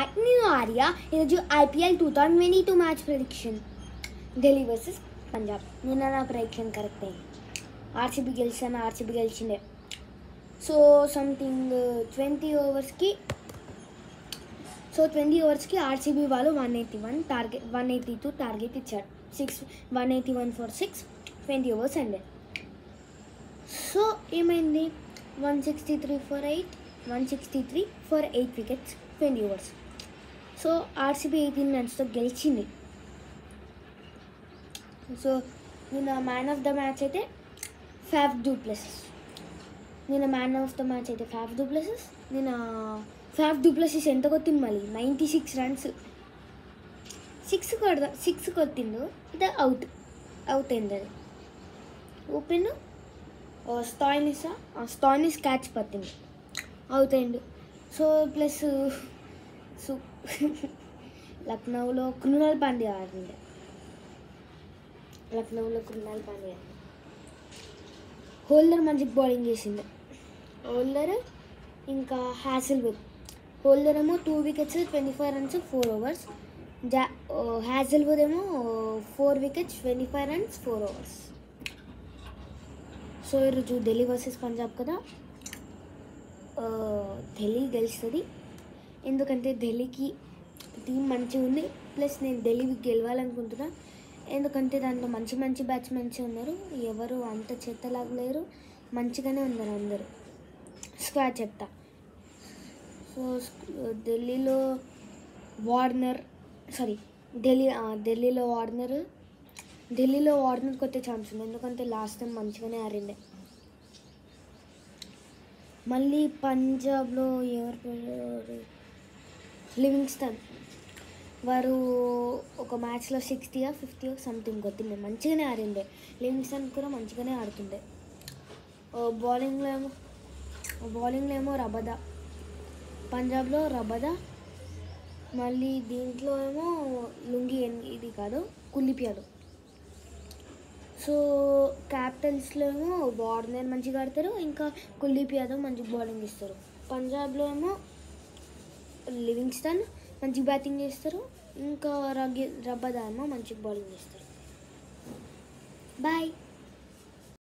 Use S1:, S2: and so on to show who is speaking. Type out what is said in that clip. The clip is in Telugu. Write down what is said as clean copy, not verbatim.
S1: నేను ఆర్య ఈరోజు IPL 2022 match prediction Delhi versus Punjab. నిన్న నా ప్రెడిక్షన్ కరెక్ట్ అయింది. ఆర్సీబీ గెలిచిండే. సో సంథింగ్ 20 ఓవర్స్కి ఆర్సీబీ వాళ్ళు 182 టార్గెట్ ఇచ్చారు. 181 for 6, 20 overs అండి. సో ఏమైంది, 163 for 8 wickets, 20 overs. So RCB 18 runsతో గెలిచింది. సో నిన్న మ్యాన్ ఆఫ్ ద మ్యాచ్ అయితే ఫాఫ్ డు ప్లెసిస్. నిన్న ఫాఫ్ డు ప్లెసిస్ ఎంత కొట్టింది మళ్ళీ 96 runs, 6 కొట్టిండు. ఇది అవుట్ అయింది. అది ఓపెన్ స్టాయినిస్ క్యాచ్ పట్టింది, అవుట్ అయిండు. సో ప్లస్ లక్నోలో కృణాల్ పాండ్యా ఆడింది. హోల్డర్ మంచిగా బౌలింగ్ చేసింది. హోల్డర్ ఇంకా హ్యాజిల్వుడ్. హోల్డర్ ఏమో 2 wickets, 25 runs, 4 overs. హ్యాజిల్వుడ్ ఏమో 4 wickets, 25 runs, 4 overs. సో ఈరోజు ఢిల్లీ వర్సెస్ పంజాబ్ కదా, ఢిల్లీ గెలుస్తుంది. ఎందుకంటే ఢిల్లీకి టీం మంచిగా ఉంది. ప్లస్ నేను ఢిల్లీ గెలవాలనుకుంటున్నా. ఎందుకంటే దాంట్లో మంచి బ్యాట్స్మెన్స్ ఉన్నారు. ఎవరు అంత చెత్తలాగా లేరు, మంచిగానే ఉన్నారు అందరూ. స్క్వాడ్ చెప్తా. సో ఢిల్లీలో వార్నర్ కొట్టే ఛాన్స్ ఉంది. ఎందుకంటే లాస్ట్ టైం మంచిగానే ఆడిండే. మళ్ళీ పంజాబ్లో ఎవరు పేరు, లివింగ్స్టన్. వారు ఒక మ్యాచ్లో 60 or 50 సంథింగ్ కొట్టిండే. మంచిగానే ఆడిండే. లివింగ్స్టన్ కూడా మంచిగానే ఆడుతుండే. బౌలింగ్లో ఏమో రబదా, పంజాబ్లో రబదా. మళ్ళీ దీంట్లో ఏమో లుంగి, ఇది కాదు, కుల్దీప్ యాదవ్. సో క్యాపిటల్స్లో ఏమో వార్నర్ మంచిగా ఆడతారు, ఇంకా కుల్దీప్ యాదవ్ మంచి బౌలింగ్ ఇస్తారు. పంజాబ్లో ఏమో లివింగ్స్టన్ మంచి బ్యాటింగ్ చేస్తారు, ఇంకా రబదా ఏమో మంచి బౌలింగ్ చేస్తారు. బాయ్.